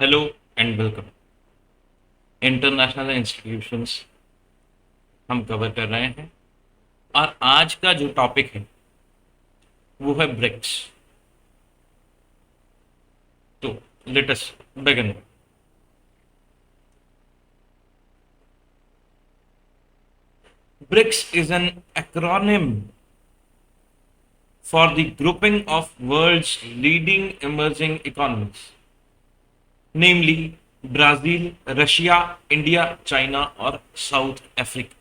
Hello and welcome. International institutions हम cover कर रहे हैं और आज का जो टॉपिक है वो है ब्रिक्स। तो let us begin. BRICS is an acronym for the grouping of world's leading emerging economies, namely Brazil, Russia, India, China और साउथ अफ्रीका।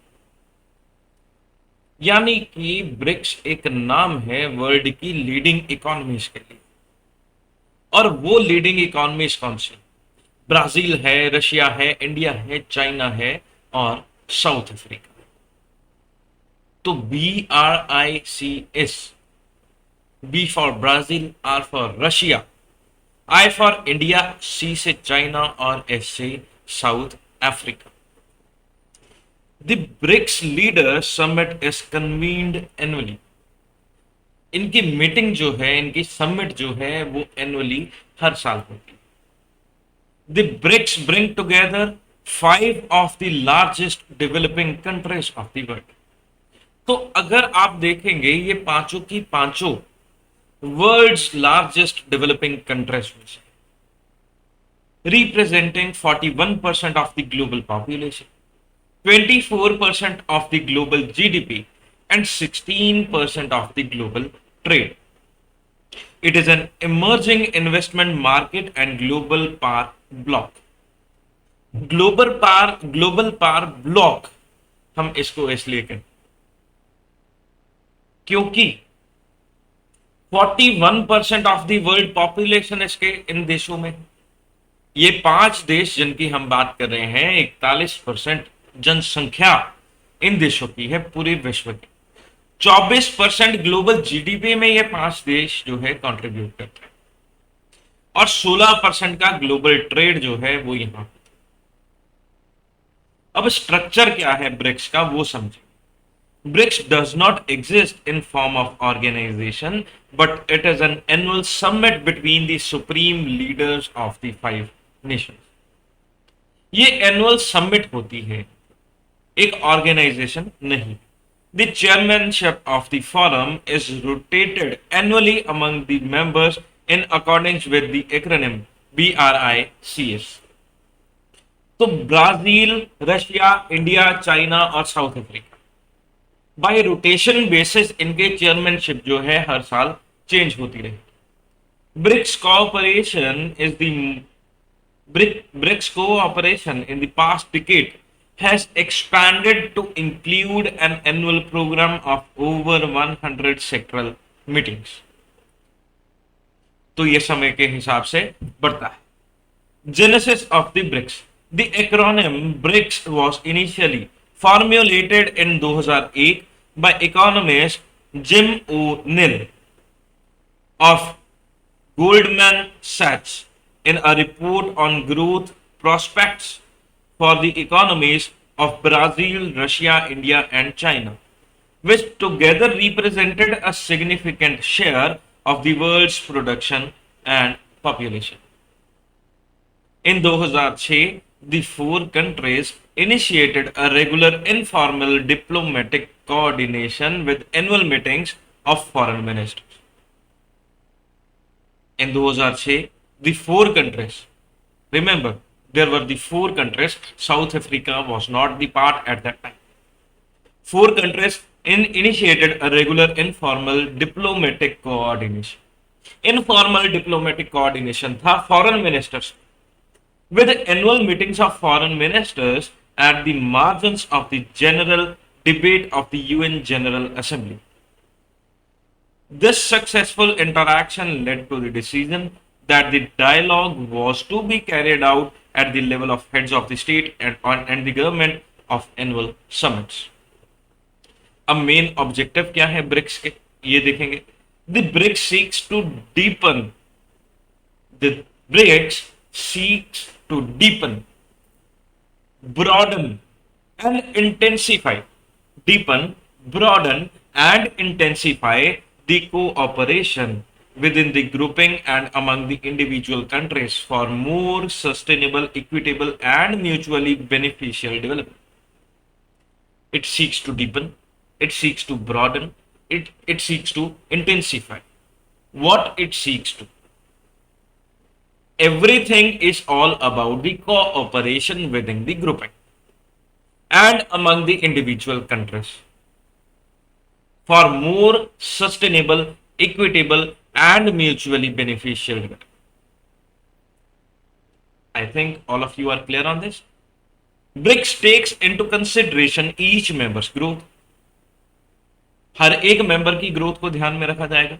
यानी कि ब्रिक्स एक नाम है वर्ल्ड की लीडिंग इकोनॉमीज के लिए। और वो लीडिंग इकोनॉमीज कौन सी? ब्राजील है, रशिया है, इंडिया है, चाइना है और साउथ अफ्रीका। तो BRICS, B for Brazil, R for Russia, I for India, C से चाइना और एस से South Africa. The BRICS leader summit is convened annually. इनकी मीटिंग जो है, इनकी समिट जो है वो एनुअली हर साल होती है। The BRICS bring together five of the largest developing countries of the world. तो अगर आप देखेंगे ये पांचों की पांचों वर्ल्ड्स लार्जेस्ट डेवलपिंग कंट्रीज में से, representing 41% of the global population, 24% of the global GDP and 16% of the global trade. It is an emerging investment market and global power block. Global power block हम इसको इसलिए कहते क्योंकि 41% of the world population इसके इन देशों में। ये पांच देश जिनकी हम बात कर रहे हैं, 41% जनसंख्या इन देशों की है पूरे विश्व की। 24% ग्लोबल जीडीपी में ये पांच देश जो है कंट्रीब्यूट करते हैं और 16% का ग्लोबल ट्रेड जो है वो यहां। अब स्ट्रक्चर क्या है ब्रिक्स का वो समझे। BRICS does not exist in form of organization but it is an annual summit between the supreme leaders of the five nations. ये एनुअल समिट होती है, एक ऑर्गेनाइजेशन नहीं। The chairmanship of the forum is rotated annually among the members in accordance with the acronym BRICS. तो Brazil, Russia, India, China और South Africa by rotation basis इनके chairmanship जो है हर साल चेंज होती रही। BRICS cooperation is the BRICS cooperation in the past decade has expanded to include an annual program of over 100 sectoral meetings. तो ये समय के हिसाब से बढ़ता है। Genesis of the BRICS. The acronym BRICS was initially formulated in 2001 by economist Jim O'Neill of Goldman Sachs in a report on growth prospects for the economies of Brazil, Russia, India, and China, which together represented a significant share of the world's production and population. In 2006, the four countries initiated a regular informal diplomatic coordination with annual meetings of foreign ministers. In 2006, the four countries, remember, there were the four countries. South Africa was not the part at that time. Four countries initiated a regular informal diplomatic coordination. Informal diplomatic coordination tha foreign ministers with annual meetings of foreign ministers at the margins of the general debate of the UN General Assembly. This successful interaction led to the decision that the dialogue was to be carried out at the level of heads of the state and the government of annual summits. अब main objective क्या है BRICS के, ये देखेंगे। The BRICS seeks to deepen the BRICS seeks to deepen, broaden and intensify, deepen, broaden and intensify the cooperation within the grouping and among the individual countries for more sustainable, equitable, and mutually beneficial development. It seeks to deepen, it seeks to broaden, it seeks to intensify. What it seeks to. Everything is all about the cooperation within the grouping and among the individual countries for more sustainable, equitable, and mutually beneficial development. I think all of you are clear on this. BRICS takes into consideration each member's growth. हर एक member की growth को ध्यान में रखा जाएगा.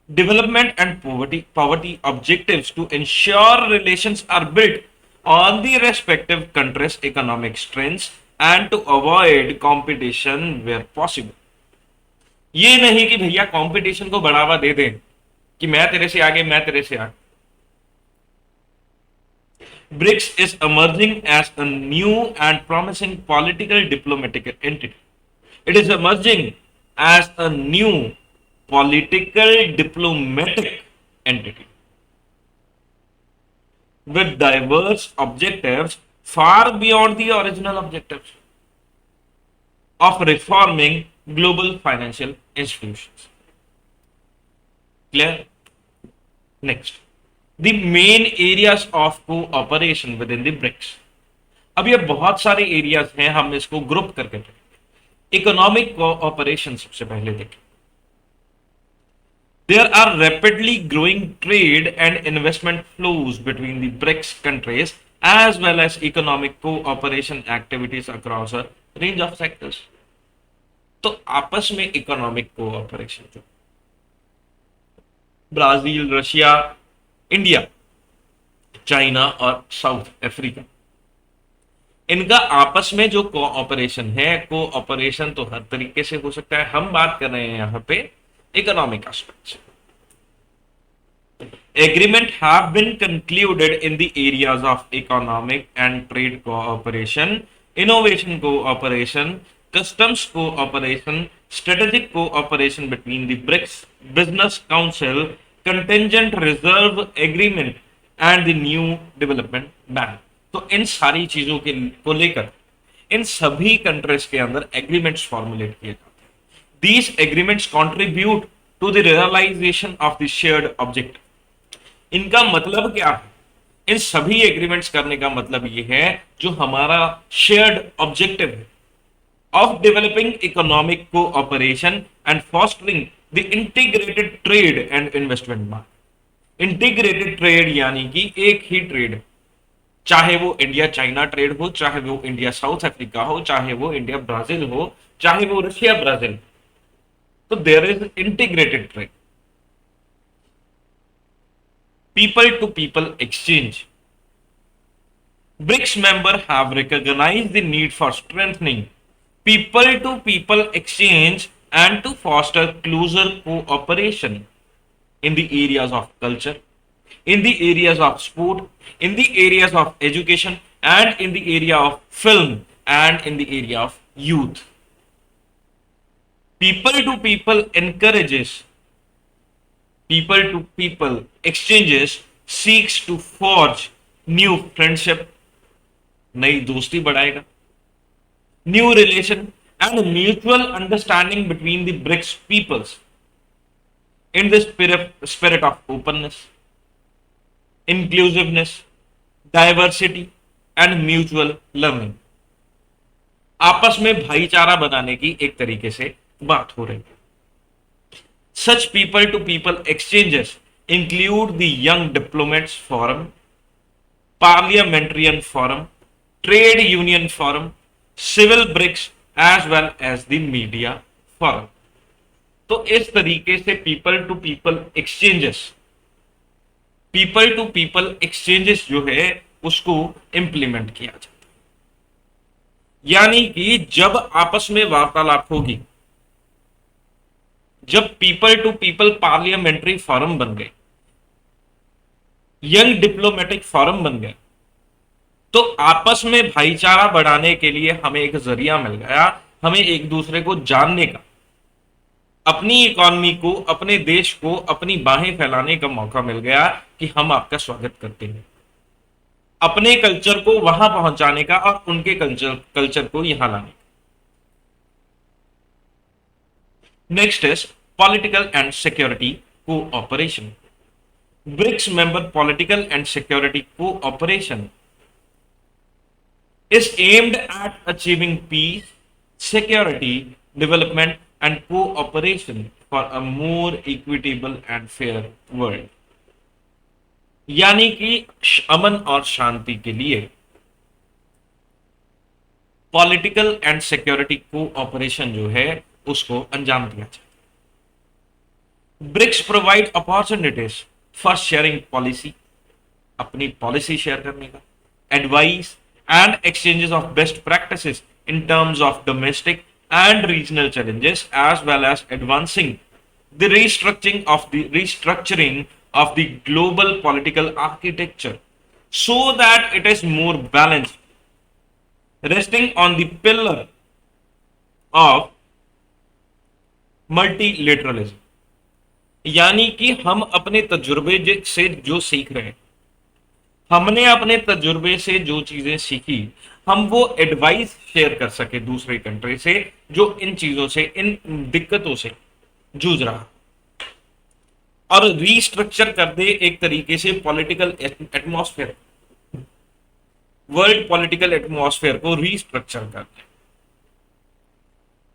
Development and poverty objectives to ensure relations are built on the respective countries' economic strengths and to avoid competition where possible. ये नहीं कि भैया कंपटीशन को बढ़ावा दे दें कि मैं तेरे से आगे, मैं तेरे से आगे. BRICS is emerging as a new and promising political diplomatic entity. It is emerging as a new political diplomatic entity with diverse objectives far beyond the original objectives of reforming global financial institutions. Clear? Next, the main areas of cooperation within the BRICS. अब ये बहुत सारे areas हैं, हम इसको group करके देखें. Economic cooperation सबसे पहले देखें. There are rapidly growing trade and investment flows between the BRICS countries as well as economic cooperation activities across a range of sectors. तो आपस में इकोनॉमिक कोऑपरेशन जो ब्राजील, रशिया, इंडिया, चाइना और South Africa, इनका आपस में जो cooperation है, कोऑपरेशन तो हर तरीके से हो सकता है. हम बात कर रहे हैं यहां पे economic aspects. Agreement have been concluded in the areas of economic and trade cooperation, innovation cooperation, customs cooperation, strategic cooperation between the BRICS, Business Council, contingent reserve agreement and the new development bank. तो इन सारी चीजों के को लेकर इन सभी countries के अंदर agreements formulate किए जाते हैं. These agreements contribute to the realization of the shared objective. इनका मतलब क्या है? इन सभी एग्रीमेंट्स करने का मतलब ये है जो हमारा शेयर्ड ऑब्जेक्टिव है of developing economic cooperation and fostering the integrated trade and investment market. Integrated trade यानी कि एक ही ट्रेड, चाहे वो इंडिया चाइना ट्रेड हो, चाहे वो इंडिया साउथ अफ्रीका हो, चाहे वो इंडिया ब्राजील हो, चाहे वो Russia Brazil. So there is integrated trade. People to people exchange. BRICS members have recognized the need for strengthening people to people exchange and to foster closer cooperation in the areas of culture, in the areas of sport, in the areas of education, and in the area of film, and in the area of youth. People to people encourages, people to people exchanges seeks to forge new friendship, नई दोस्ती बढ़ाएगा, new relation and mutual understanding between the BRICS peoples in the spirit of openness, inclusiveness, diversity and mutual learning. आपस में भाईचारा बनाने की एक तरीके से बात हो रही है. Such people to people exchanges include the Young Diplomats Forum, Parliamentarian Forum, Trade Union Forum, Civil BRICS as well as the Media Forum. तो इस तरीके से people to people exchanges जो है उसको इंप्लीमेंट किया जाता है. यानी कि जब आपस में वार्तालाप होगी, जब people to people parliamentary forum बन गए, यंग डिप्लोमेटिक फोरम बन गए, तो आपस में भाईचारा बढ़ाने के लिए हमें एक जरिया मिल गया, हमें एक दूसरे को जानने का. अपनी इकॉनमी को, अपने देश को अपनी बाहें फैलाने का मौका मिल गया कि हम आपका स्वागत करते हैं, अपने कल्चर को वहां पहुंचाने का और उनके कल्चर कल्चर को यहां लाने का। Next is political and security cooperation. BRICS member political and security cooperation is aimed at achieving peace, security, development, and cooperation for a more equitable and fair world. यानी कि अमन और शांति के लिए पॉलिटिकल एंड सिक्योरिटी कोऑपरेशन जो है उसको अंजाम दिया जाए। BRICS provide opportunities for sharing policy, अपनी पॉलिसी शेयर करने का, advice and exchanges of best practices in terms of domestic and regional challenges, as well as advancing the restructuring of the global political architecture so that it is more balanced, resting on the pillar of multilateralism। यानी कि हम अपने तजुर्बे से जो सीख रहे हैं, हमने अपने तजुर्बे से जो चीजें सीखी, हम वो एडवाइस शेयर कर सके दूसरे कंट्री से जो इन चीजों से, इन दिक्कतों से जूझ रहा, और रीस्ट्रक्चर कर दे एक तरीके से political atmosphere, world political atmosphere को रीस्ट्रक्चर कर दे।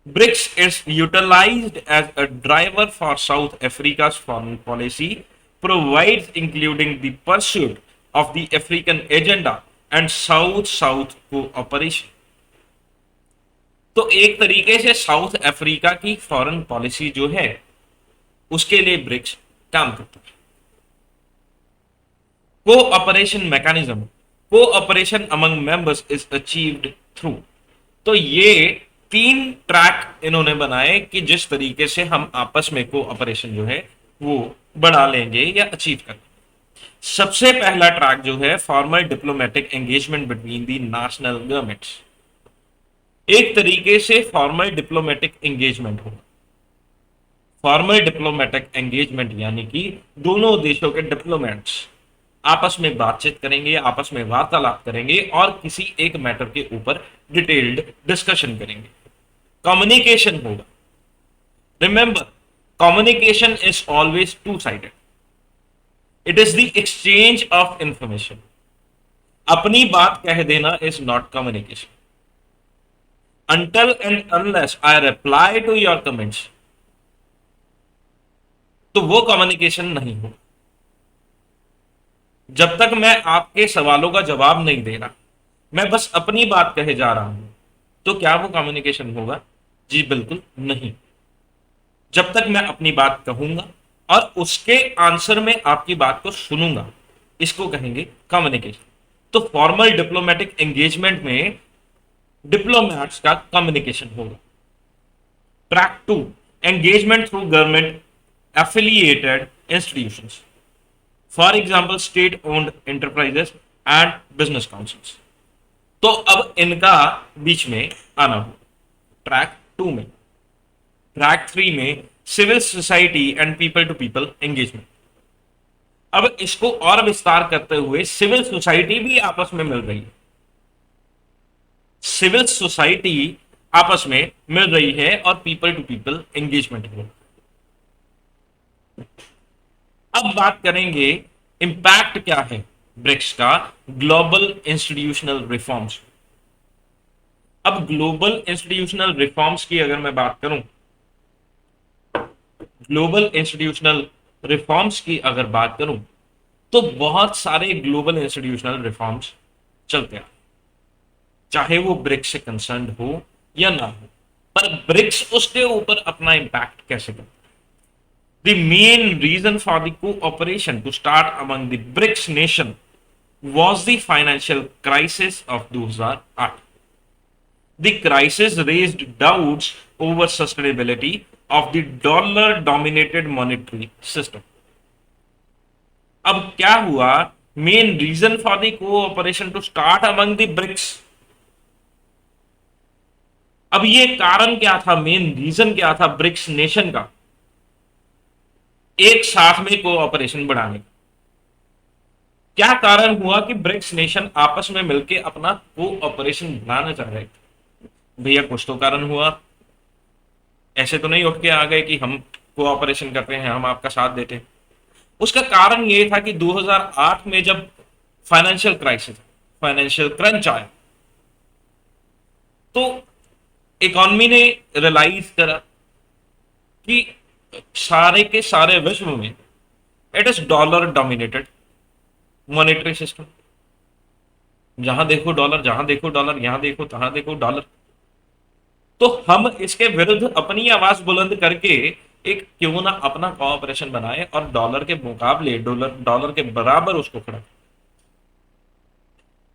BRICS is utilized as a driver for South Africa's foreign policy, provides including the pursuit of the African agenda and South-South cooperation। तो एक तरीके से साउथ अफ्रीका की फॉरेन पॉलिसी जो है उसके लिए ब्रिक्स काम करता है। Cooperation mechanism, cooperation among members is achieved through. तो ये 3 ट्रैक इन्होंने बनाए कि जिस तरीके से हम आपस में कोऑपरेशन जो है वो बढ़ा लेंगे या अचीव कर। सबसे पहला ट्रैक जो है formal diplomatic engagement between the national governments. एक तरीके से फॉर्मल डिप्लोमेटिक एंगेजमेंट होगा। फॉर्मल डिप्लोमेटिक एंगेजमेंट यानी कि दोनों देशों के डिप्लोमेट्स आपस में बातचीत करेंगे, आपस में वार्तालाप करेंगे और किसी एक मैटर के ऊपर डिटेल्ड डिस्कशन करेंगे। कम्युनिकेशन होगा। Remember, communication is always two sided. It is the exchange of information. अपनी बात कह देना is not communication. Until and unless I reply to your comments, तो वो कम्युनिकेशन नहीं हो। जब तक मैं आपके सवालों का जवाब नहीं दे रहा, मैं बस अपनी बात कहे जा रहा हूं, तो क्या वो कम्युनिकेशन होगा? जी बिल्कुल नहीं। जब तक मैं अपनी बात कहूंगा और उसके आंसर में आपकी बात को सुनूंगा, इसको कहेंगे कम्युनिकेशन। तो फॉर्मल डिप्लोमेटिक एंगेजमेंट में डिप्लोमैट्स का कम्युनिकेशन होगा। Track 2, engagement through government affiliated institutions, for example state owned enterprises and business councils. तो अब इनका बीच में आना हो ट्रैक 2 में। ट्रैक 3 में civil society and people to people engagement. अब इसको और विस्तार करते हुए सिविल सोसाइटी भी आपस में मिल रही है। सिविल सोसाइटी आपस में मिल रही है और पीपल टू पीपल एंगेजमेंट हो। अब बात करेंगे इंपैक्ट क्या है ब्रिक्स का ग्लोबल इंस्टीट्यूशनल रिफॉर्म्स। अब ग्लोबल इंस्टीट्यूशनल रिफॉर्म्स की अगर मैं बात करूं, ग्लोबल इंस्टीट्यूशनल रिफॉर्म्स की अगर बात करूं, तो बहुत सारे ग्लोबल इंस्टीट्यूशनल रिफॉर्म्स चलते हैं, चाहे वो ब्रिक्स से कंसर्न हो या ना हो, पर ब्रिक्स उसके ऊपर अपना इंपैक्ट कैसे करता है। The main reason for the cooperation to start among the BRICS nation was the financial crisis of 2008. The crisis raised doubts over sustainability of the dollar-dominated monetary system. अब क्या हुआ? Main reason for the cooperation to start among the BRICS. अब ये कारण क्या था, main reason क्या था ब्रिक्स नेशन का एक साथ में कोऑपरेशन बढ़ाने का। क्या कारण हुआ कि ब्रिक्स नेशन आपस में मिलकर अपना कोऑपरेशन बढ़ाना चाह रहे थे? भैया कुछ तो कारण हुआ, ऐसे तो नहीं उठ के आ गए कि हम कोऑपरेशन करते हैं, हम आपका साथ देते हैं। उसका कारण ये था कि 2008 में जब फाइनेंशियल क्राइसिस, फाइनेंशियल क्रंच आया, तो इकोनॉमी ने रियलाइज करा कि सारे के सारे विश्व में it is dollar dominated monetary system. जहां देखो डॉलर, जहां देखो डॉलर, यहां देखो तहां देखो डॉलर। तो हम इसके विरुद्ध अपनी आवाज बुलंद करके एक क्यों ना अपना कोऑपरेशन बनाए और डॉलर के मुकाबले, डॉलर डॉलर के बराबर उसको खड़ा।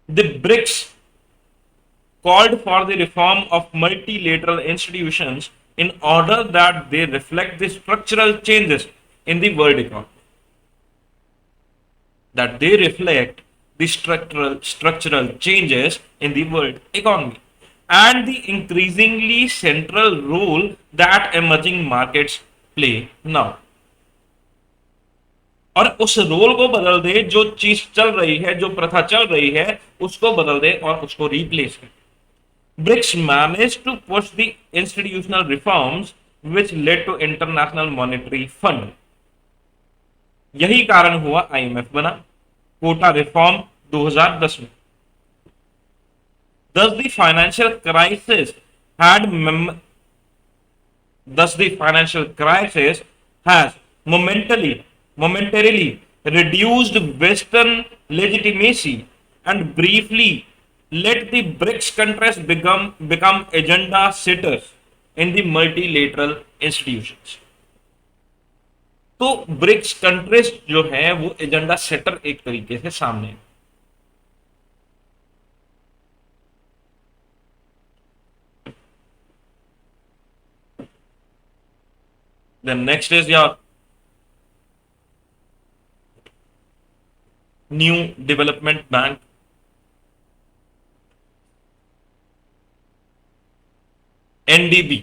The BRICS called for the reform of multilateral institutions in order that they reflect the structural changes in the world economy. That they reflect the structural changes in the world economy and the increasingly central role that emerging markets play now. और उस role को बदल दे, जो चीज चल रही है, जो प्रथा चल रही है, उसको बदल दे और उसको रिप्लेस करे। BRICS managed to push the institutional reforms which led to International Monetary Fund. यही कारण हुआ IMF बना, कोटा रिफॉर्म 2010 में। Thus the financial crisis had thus the financial crisis has momentarily reduced Western legitimacy and briefly let the BRICS countries become agenda setters in the multilateral institutions. तो BRICS countries जो है वो agenda shutter एक तरीके से सामने है। Then next is your new development bank. NDB.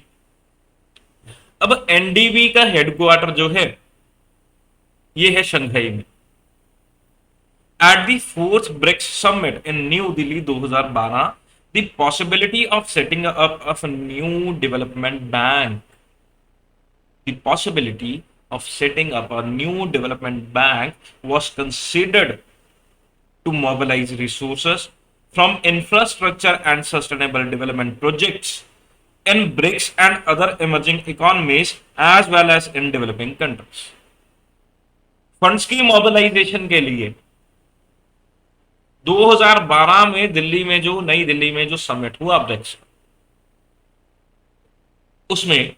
अब एनडीबी का हेडक्वार्टर जो है ये है शंघाई में। At the fourth BRICS summit in New Delhi 2012 the possibility of setting up of new development bank, the possibility of setting up a new development bank was considered to mobilize resources from infrastructure and sustainable development projects in BRICS and other emerging economies as well as in developing countries. Funds की mobilisation के लिए 2012 में दिल्ली में जो नई दिल्ली में जो summit हुआ ब्रिक्स, उसमें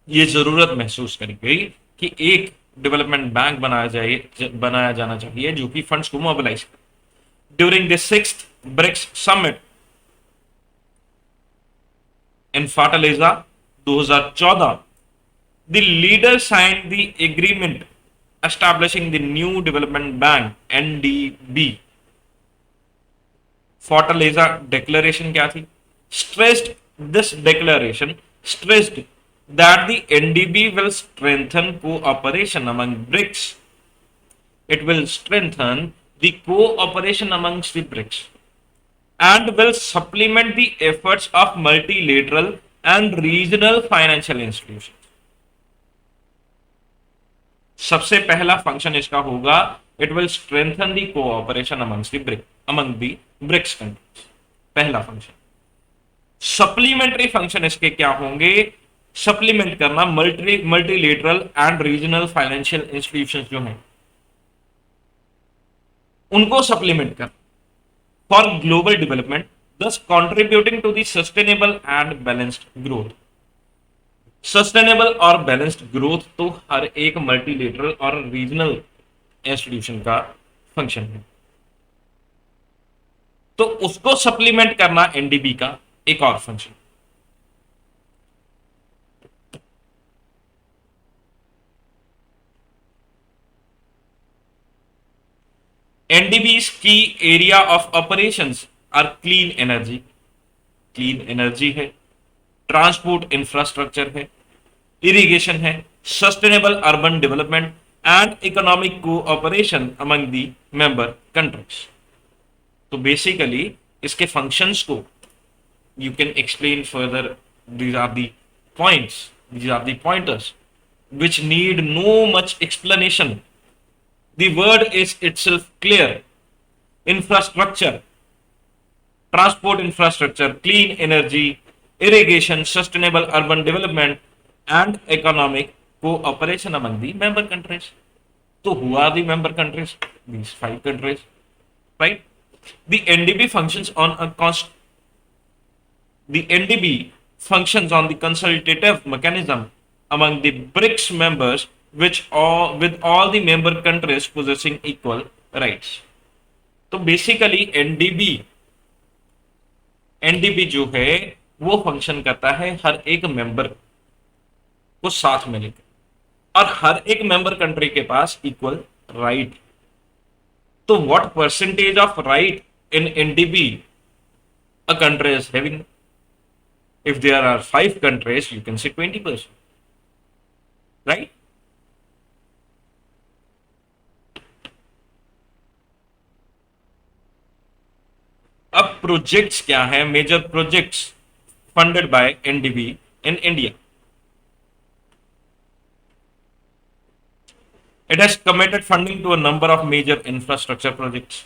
ये जरूरत महसूस करी गई कि एक डेवलपमेंट बैंक बनाया जाना चाहिए जो कि फंड्स को मोबिलाइज करे। During the sixth BRICS summit in Fortaleza 2014 the leader sign the agreement establishing the new development bank NDB. Fortaleza declaration क्या थी? Stressed this declaration stressed that the NDB will strengthen cooperation among BRICS. It will strengthen the cooperation amongst the BRICS and will supplement the efforts of multilateral and regional financial institutions. सबसे पहला function इसका होगा, it will strengthen the cooperation among the BRICS countries. पहला function. Supplementary function इसके क्या होंगे? Supplement करना multilateral and regional financial institutions जो हैं उनको सप्लीमेंट कर for global development, thus contributing to the sustainable and balanced growth. Sustainable और बैलेंस्ड ग्रोथ तो हर एक मल्टीलेटरल और रीजनल इंस्टीट्यूशन का फंक्शन है, तो उसको सप्लीमेंट करना एनडीबी का एक और फंक्शन। एनडीबी's की area of operations are clean energy, clean energy है, ट्रांसपोर्ट इंफ्रास्ट्रक्चर है, इरिगेशन है, sustainable urban development, and economic cooperation among the member countries. तो बेसिकली इसके फंक्शंस को you can explain further. These are the points, these are the pointers which need no much explanation. The word is itself clear: infrastructure, transport infrastructure, clean energy, irrigation, sustainable urban development, and economic cooperation among the member countries. So who are the member countries? These five countries, right? The NDB functions on a the NDB functions on the consultative mechanism among the BRICS members, which all with all the member countries possessing equal rights. तो basically NDB जो है वो function करता है हर एक member को साथ में लेकर, और हर एक मेंबर कंट्री के पास इक्वल राइट। तो what percentage of right in NDB a country is having? If there are 5 countries, you can say 20%, right? अब प्रोजेक्ट्स क्या है? Major projects funded by NDB in India. It has committed funding to a number of major infrastructure projects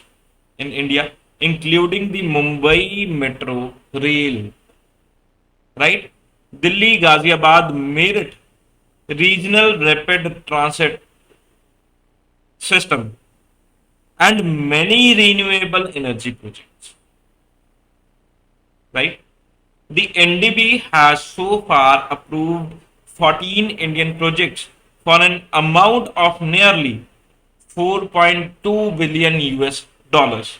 in India, including the Mumbai Metro Rail, right? Delhi, Ghaziabad, Meerut Regional Rapid Transit System, and many renewable energy projects, right? The NDB has so far approved 14 Indian projects for an amount of nearly 4.2 billion US dollars.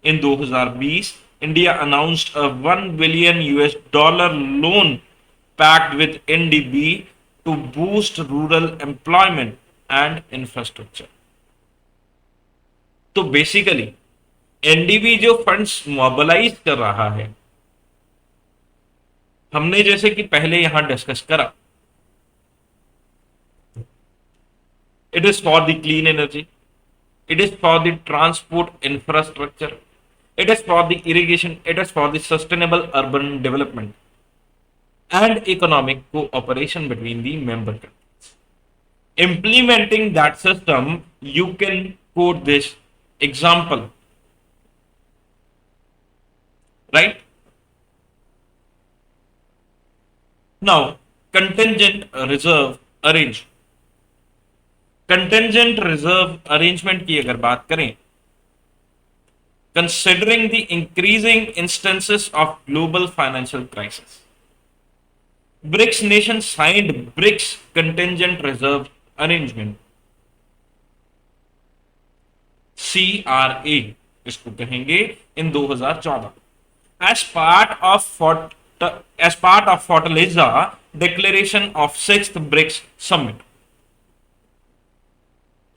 In 2020, India announced a 1 billion US dollar loan pact with NDB to boost rural employment and infrastructure. तो basically NDB जो funds mobilise कर रहा है, हमने जैसे कि पहले यहां डिस्कस करा, it is for the clean energy, it is for the transport infrastructure, it is for the irrigation, it is for the sustainable urban development and economic cooperation between the member countries. Implementing that system, you can quote this example, right? Now, contingent reserve arrangement. Contingent reserve arrangement की अगर बात करें, considering the increasing instances of global financial crisis, BRICS nations signed BRICS Contingent Reserve Arrangement, CRA इसको कहेंगे, in 2014 as part of Fortaleza Declaration of 6th BRICS Summit.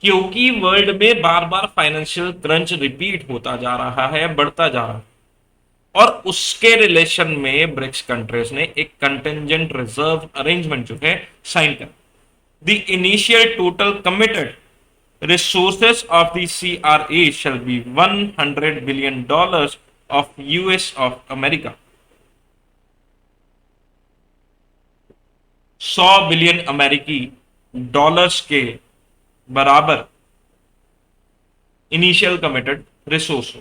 क्योंकि world में बार बार financial crunch repeat होता जा रहा है, बढ़ता जा रहा है, और उसके रिलेशन में ब्रिक्स कंट्रीज ने एक कंटिंजेंट रिजर्व अरेंजमेंट जो है साइन कर. The initial total committed resources of the CRA shall be $100 billion of US of America, 100 billion अमेरिकी डॉलर्स के बराबर इनिशियल कमिटेड रिसोर्स हो.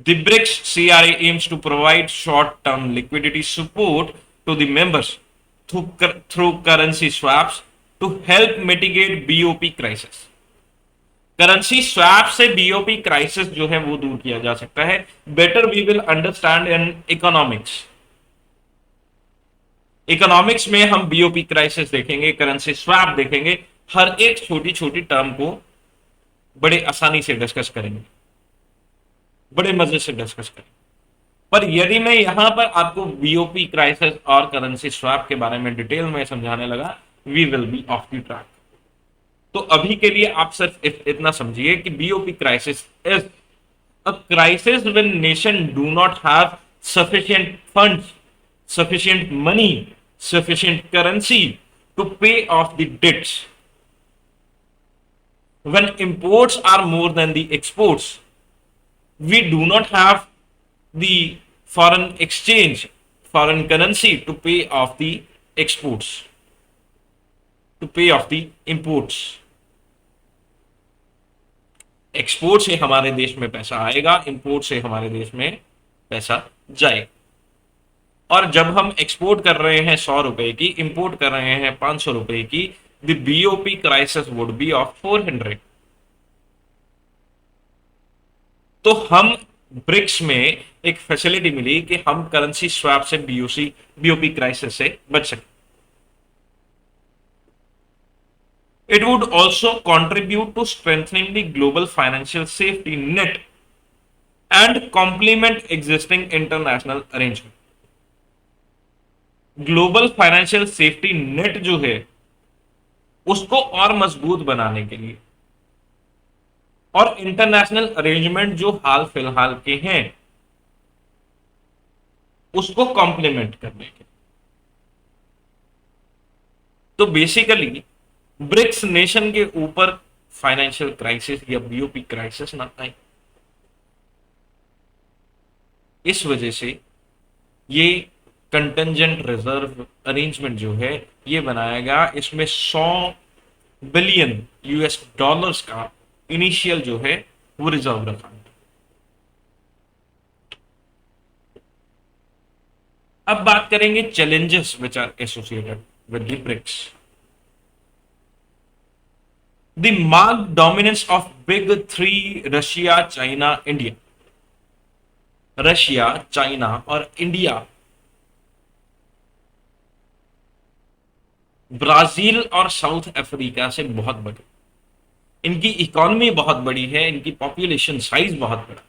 The BRICS CRA aims to provide short-term liquidity support to the members through currency swaps to help mitigate BOP crisis. Currency swap से BOP crisis जो है वो दूर किया जा सकता है. Better we will understand in economics. Economics में हम बीओपी क्राइसिस देखेंगे, करेंसी स्वैप देखेंगे, हर एक छोटी छोटी टर्म को बड़े आसानी से डिस्कस करेंगे, बड़े मजे से डिस्कस करेंगे. पर यदि मैं यहां पर आपको बीओपी क्राइसिस और करेंसी स्वैप के बारे में डिटेल में समझाने लगा, we will be off the track. तो अभी के लिए आप सिर्फ इतना समझिए कि BOP crisis is a crisis when nation do not have sufficient funds, sufficient money, sufficient currency to pay off the debts. When imports are more than the exports, we do not have the foreign exchange, foreign currency to pay off the exports, to pay off the imports. Export से हमारे देश में पैसा आएगा, import से हमारे देश में पैसा जाएगा। और जब हम एक्सपोर्ट कर रहे हैं 100 रुपए की, इंपोर्ट कर रहे हैं 500 रुपए की, the BOP crisis would be of 400। तो हम ब्रिक्स में एक फैसिलिटी मिली कि हम करेंसी स्वैप से बीओपी क्राइसिस से बच सकते। It would also contribute to strengthening the global financial safety net and complement existing international arrangement. Global financial safety net जो है उसको और मजबूत बनाने के लिए और इंटरनेशनल अरेंजमेंट जो हाल फिलहाल के हैं उसको कॉम्प्लीमेंट करने के। तो बेसिकली ब्रिक्स नेशन के ऊपर फाइनेंशियल क्राइसिस या बीओपी क्राइसिस ना आए, इस वजह से ये कंटेंजेंट रिजर्व अरेंजमेंट जो है ये बनाया गया। इसमें 100 बिलियन यूएस डॉलर्स का इनिशियल जो है वो रिजर्व रखा। अब बात करेंगे challenges which are associated with the BRICS. The marked dominance of big three Russia, China, India. Russia, China और इंडिया, ब्राजील और साउथ अफ्रीका से बहुत बड़ी, इनकी इकोनॉमी बहुत बड़ी है, इनकी पॉपुलेशन साइज बहुत बड़ा।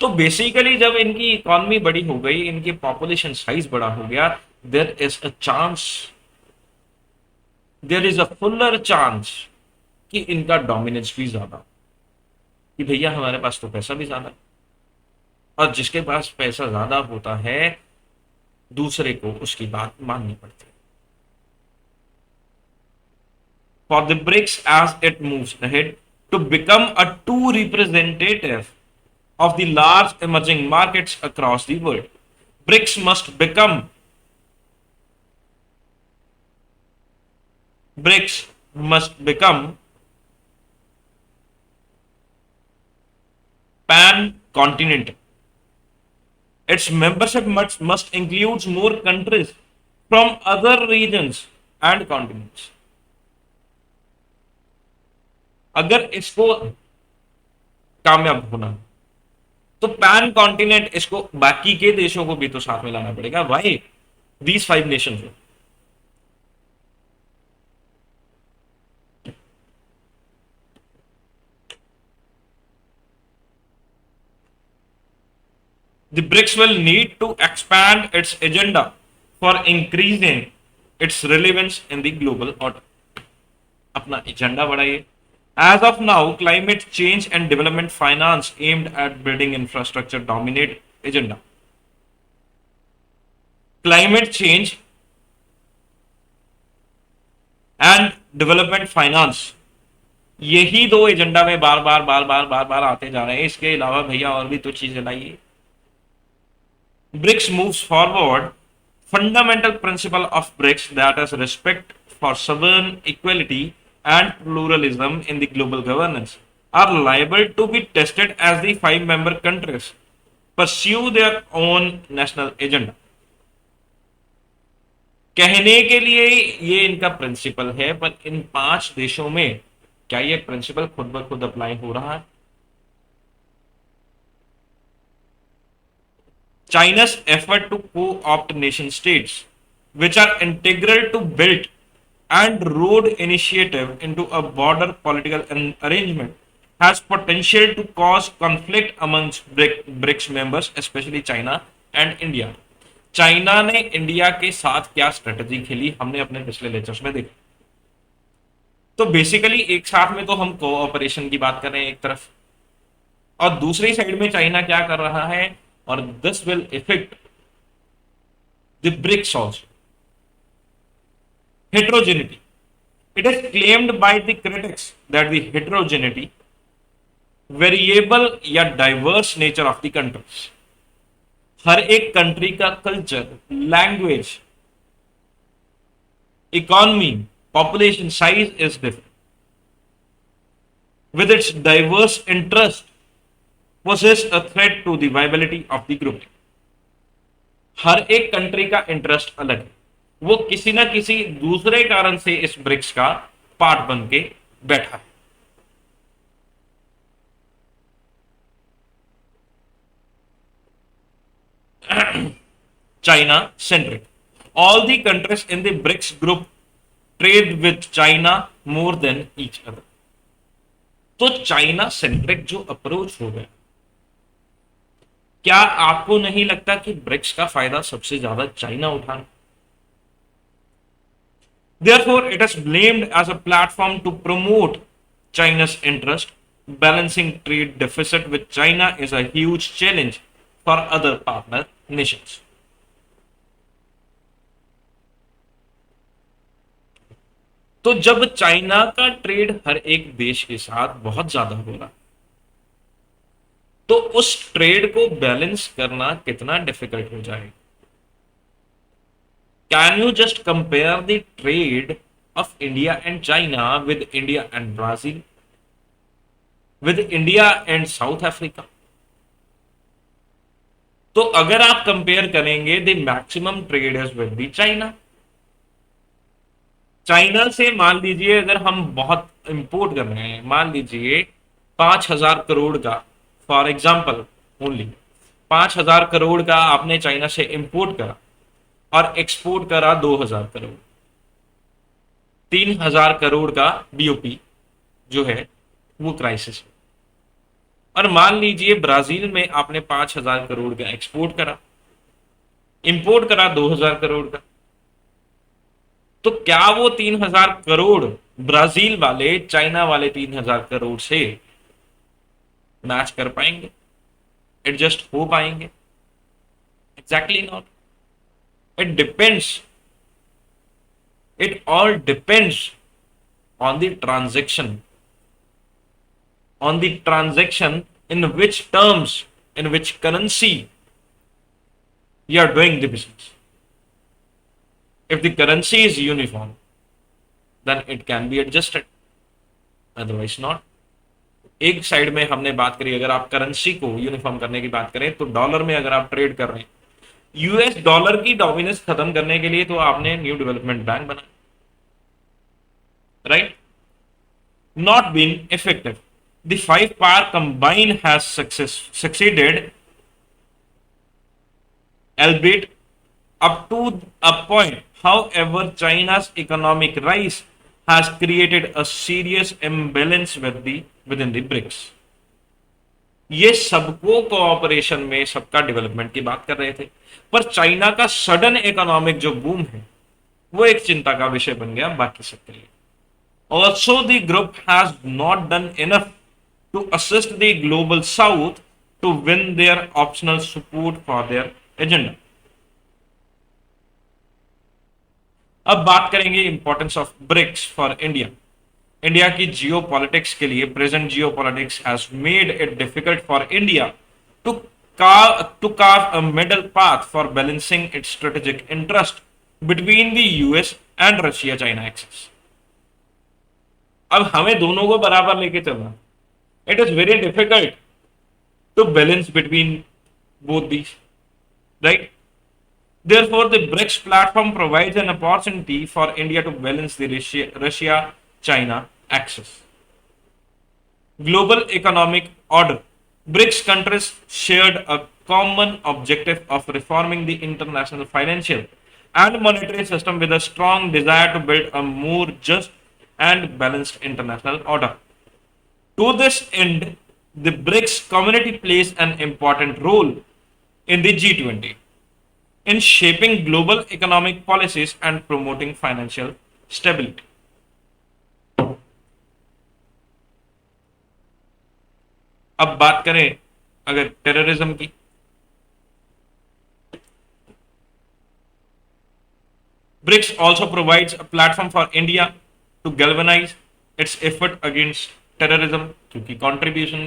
तो बेसिकली जब इनकी इकोनॉमी बड़ी हो गई, इनकी पॉपुलेशन साइज बड़ा हो गया, there is a chance, there is a fuller chance कि इनका डोमिनेंस भी ज्यादा, कि भैया हमारे पास तो पैसा भी ज्यादा है, और जिसके पास पैसा ज्यादा होता है दूसरे को उसकी बात माननी पड़ती है। For the BRICS as it moves ahead to become a true representative of the large emerging markets across the world, BRICS must become pan-continental. Its membership must include more countries from other regions and continents. अगर इसको कामयाब होना तो pan continent, इसको बाकी के देशों को भी तो साथ में लाना पड़ेगा। Why these 5 Nations? The BRICS will need to expand its agenda for increasing its relevance in the global order. अपना एजेंडा बढ़ाइए। As of now, climate change and development finance aimed at building infrastructure dominate agenda. Climate change and development finance, यही 2 agenda में बार बार आते जा रहे हैं। इसके अलावा भैया और भी तो चीजें लाइए। BRICS moves forward fundamental principle of BRICS, that is respect for sovereign equality and pluralism in the global governance, are liable to be tested as the 5 member countries pursue their own national agenda. कहने के लिए ये इनका principal है, पर इन 5 देशों में क्या ये प्रिंसिपल खुद ब खुद अप्लाई हो रहा है? China's effort to co-opt nation states which are integral to build and road initiative into a border political arrangement has potential to cause conflict amongst BRICS members, especially China and India. China ने India के साथ क्या strategy खेली हमने अपने पिछले lectures में देखा। तो बेसिकली एक साथ में तो हम कोऑपरेशन की बात कर रहे हैं एक तरफ, और दूसरी साइड में चाइना क्या कर रहा है और this will effect the BRICS also. Heterogeneity. It is claimed by the critics that the heterogeneity, variable या diverse nature of the countries, हर एक कंट्री का culture, language, economy, population size is different. With its diverse interest, poses a threat to the viability of the group. हर एक country का interest अलग है, वो किसी ना किसी दूसरे कारण से इस ब्रिक्स का पार्ट बन के बैठा है. China centric. All the countries in the BRICS group trade with China more than each other. तो चाइना सेंट्रिक जो अप्रोच हो गया, क्या आपको नहीं लगता कि ब्रिक्स का फायदा सबसे ज्यादा चाइना उठा रहा? Therefore, it is blamed as a platform to promote China's interest. Balancing trade deficit with China is a huge challenge for other partner nations. तो जब चाइना का ट्रेड हर एक देश के साथ बहुत ज्यादा हो रहा, तो उस ट्रेड को बैलेंस करना कितना डिफिकल्ट हो जाएगा. Can you just compare the trade of India and China with India and Brazil, with India and South Africa? तो अगर आप कंपेयर करेंगे, the maximum trade is with the China. China से मान लीजिए अगर हम बहुत इंपोर्ट कर रहे हैं, मान लीजिए 5,000 करोड़ का, फॉर एग्जाम्पल ओनली 5,000 करोड़ का आपने चाइना से इंपोर्ट करा और एक्सपोर्ट करा 2,000 करोड़, 3,000 करोड़ का बीओपी जो है वो क्राइसिस. और मान लीजिए ब्राजील में आपने 5,000 करोड़ का एक्सपोर्ट करा, इंपोर्ट करा 2,000 करोड़ का, तो क्या वो 3,000 करोड़ ब्राजील वाले चाइना वाले 3,000 करोड़ से मैच कर पाएंगे, एडजस्ट हो पाएंगे? Exactly not. It depends, it all depends on the transaction, on the transaction, in which terms, in which currency you are doing the business. If the currency is uniform, then it can be adjusted, otherwise not. एक side में हमने बात करी, अगर आप currency को uniform करने की बात करें, तो डॉलर में अगर आप ट्रेड कर रहे हैं, यूएस डॉलर की डोमिनेंस खत्म करने के लिए तो आपने न्यू डेवलपमेंट बैंक बनाया, right? Not been effective. The five power combine has succeeded, albeit up to a point. However, China's economic rise has created a serious imbalance within the BRICS. ये सबको cooperation में सबका development की बात कर रहे थे, पर चाइना का सडन इकोनॉमिक जो बूम है वो एक चिंता का विषय बन गया बाकी सबके लिए. Also, the group has not done enough to assist the global south to win their optional support for their agenda. अब बात करेंगे importance of BRICS for India. India की जियो पॉलिटिक्स के लिए present geopolitics has made it difficult for India to carve a middle path for balancing its strategic interest between the US and Russia China axis. अब हमें दोनों को बराबर लेके चलना, it is very difficult to balance between both these, right? Therefore, the BRICS platform provides an opportunity for India to balance the Russia-China axis. Global economic order. BRICS countries shared a common objective of reforming the international financial and monetary system with a strong desire to build a more just and balanced international order. To this end, the BRICS community plays an important role in the G20 in shaping global economic policies and promoting financial stability. अब बात करें अगर terrorism की, BRICS also provides a platform for India to galvanize its effort against terrorism क्योंकि contribution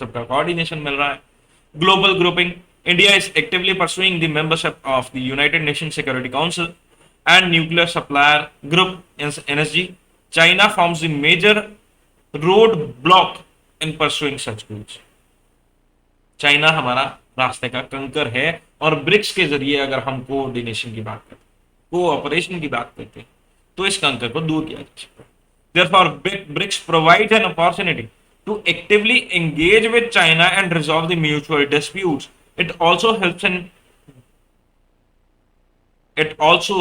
सबका coordination मिल रहा है. Global grouping. India is actively pursuing the membership of the United Nations Security Council and nuclear supplier group NSG. China forms the major roadblock in pursuing such goals. China हमारा रास्ते का कंकर है और BRICS के जरिए अगर हम कोऑर्डिनेशन की बात करते हैं, कोऑपरेशन की बात करते हैं, तो इस कंकर को दूर किया जा सकता है. Therefore, BRICS provides an opportunity to actively engage with China and resolve the mutual disputes. It also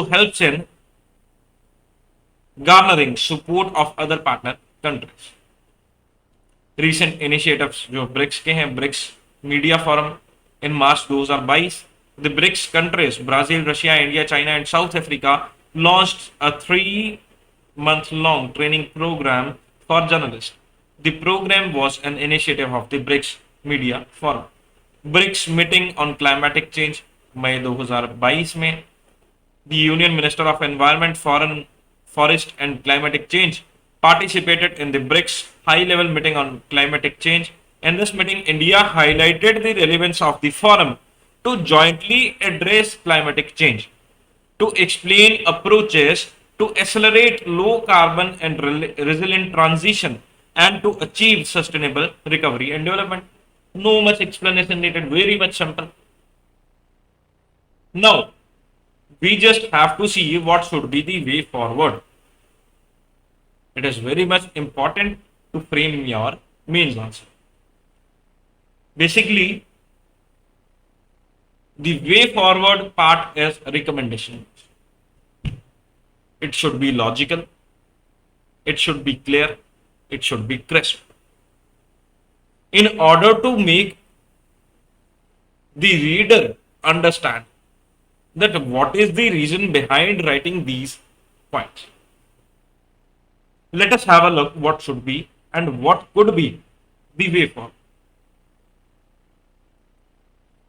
helps in garnering support of other partner countries. Recent initiatives जो ब्रिक्स के हैं, BRICS media forum in March 2022, the BRICS countries Brazil, Russia, India, China, and South Africa launched a 3-month-long training program for journalists. The program was an initiative of the BRICS Media Forum. BRICS meeting on climatic change मई 2022 में the Union Minister of Environment, Forest and Climatic Change participated in the BRICS high-level meeting on climatic change. In this meeting, India highlighted the relevance of the forum to jointly address climatic change, to explain approaches to accelerate low carbon and resilient transition, and to achieve sustainable recovery and development. No much explanation needed, very much simple. Now, we just have to see what should be the way forward. It is very much important to frame your main answer. Basically, the way forward part is recommendation. It should be logical, it should be clear, it should be crisp. In order to make the reader understand that what is the reason behind writing these points. Let us have a look what should be and what could be the way forward.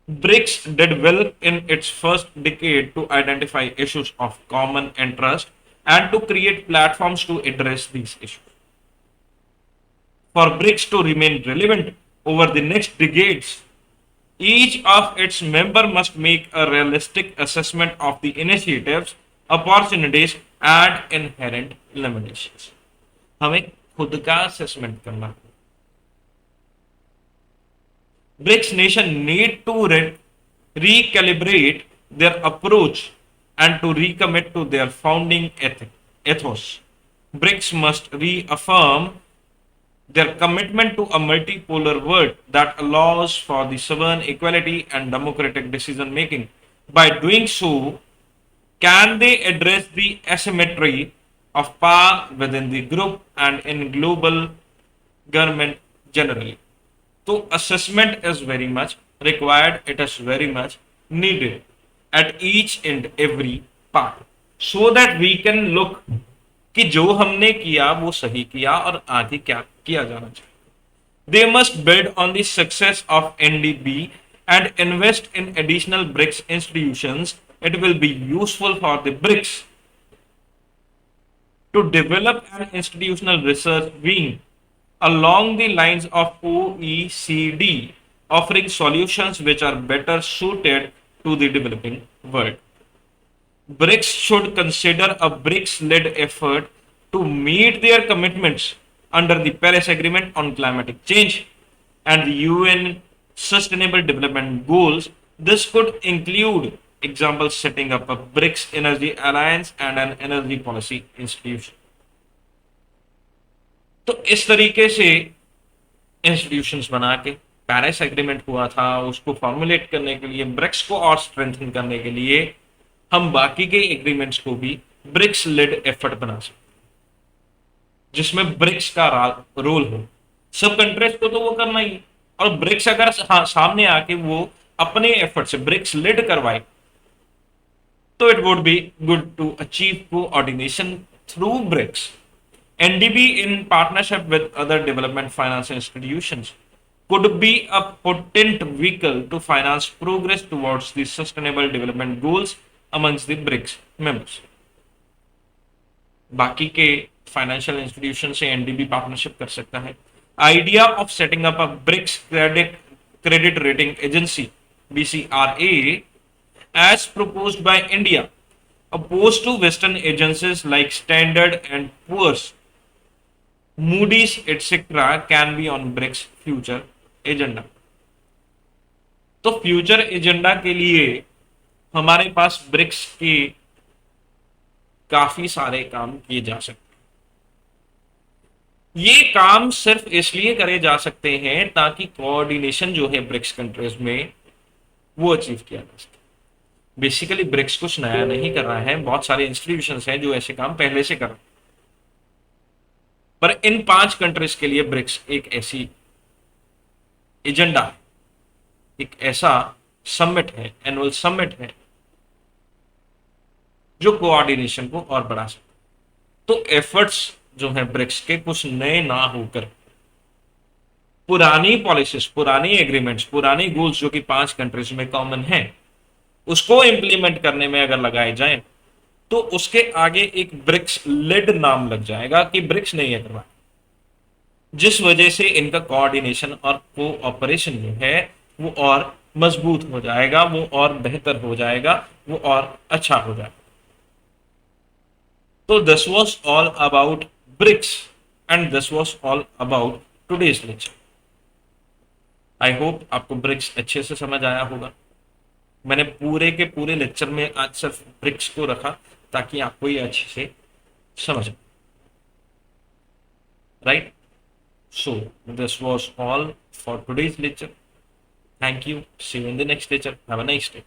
BRICS did well in its first decade to identify issues of common interest and to create platforms to address these issues. For BRICS to remain relevant over the next decades, each of its members must make a realistic assessment of the initiatives, opportunities, and inherent limitations. हमें खुद का assessment करना. BRICS nation need to recalibrate their approach and to recommit to their founding ethos. BRICS must reaffirm their commitment to a multipolar world that allows for the sovereign equality and democratic decision making. By doing so, can they address the asymmetry of power within the group and in global government generally? So assessment is very much required, it is very much needed at each and every part so that we can look कि जो हमने किया वो सही किया और आगे क्या किया जाना चाहिए. They must build on the success of NDB and invest in additional BRICS institutions. It will be useful for the BRICS to develop an institutional research wing along the lines of OECD, offering solutions which are better suited to the developing world. BRICS should consider a BRICS-led effort to meet their commitments under the Paris Agreement on climatic change and the UN Sustainable Development Goals. This could include examples setting up a BRICS Energy Alliance and an Energy Policy Institution. तो इस तरीके से institutions बना के Paris agreement हुआ था, उसको formulate करने के लिए, ब्रिक्स को और स्ट्रेंथन करने के लिए हम बाकी के एग्रीमेंट्स को भी ब्रिक्स लेड एफर्ट बना सकते हैं जिसमें ब्रिक्स का रोल हो. सब कंट्रीज को तो वो करना ही, और ब्रिक्स अगर सामने आके वो अपने एफर्ट से ब्रिक्स लेड करवाए तो it would be good to achieve coordination through BRICS. NDB in partnership with other development finance institutions could be a potent vehicle to finance progress towards the sustainable development goals amongst the BRICS members. बाकी के financial institution से NDB partnership कर सकता है। Idea of setting up a BRICS credit rating agency BCRA as proposed by India, opposed to Western agencies like Standard and Poor's, Moody's, etc., can be on BRICS future agenda। तो future agenda के लिए हमारे पास BRICS के काफी सारे काम किए जा सकते हैं। ये काम सिर्फ इसलिए करे जा सकते हैं ताकि कोऑर्डिनेशन जो है ब्रिक्स कंट्रीज में वो अचीव किया जा सके। बेसिकली ब्रिक्स कुछ नया नहीं कर रहा है, बहुत सारे इंस्टीट्यूशंस हैं जो ऐसे काम पहले से कर रहे हैं, पर इन 5 कंट्रीज के लिए ब्रिक्स एक ऐसी एजेंडा है, एक ऐसा समिट है, एनुअल समिट है जो कोऑर्डिनेशन को और बढ़ा सकता है। तो एफर्ट्स जो है ब्रिक्स के कुछ नए ना होकर पुरानी पॉलिसीज, पुरानी एग्रीमेंट्स, पुरानी गोल्स जो कि 5 कंट्रीज में कॉमन है उसको इंप्लीमेंट करने में अगर लगाए जाए तो उसके आगे एक ब्रिक्स लेड नाम लग जाएगा कि ब्रिक्स नहीं है करवा, जिस वजह से इनका कोऑर्डिनेशन और कोऑपरेशन जो है वो और मजबूत हो जाएगा, वो और बेहतर हो जाएगा, वो और अच्छा हो जाएगा। तो this was all about BRICS and this was all about today's lecture. I hope आपको ब्रिक्स अच्छे से समझ आया होगा। मैंने पूरे के पूरे लेक्चर में आज सिर्फ ब्रिक्स को रखा ताकि आपको ये अच्छे से समझ, right? So this was all for today's lecture. Thank you. See you in the next lecture. Have a nice day.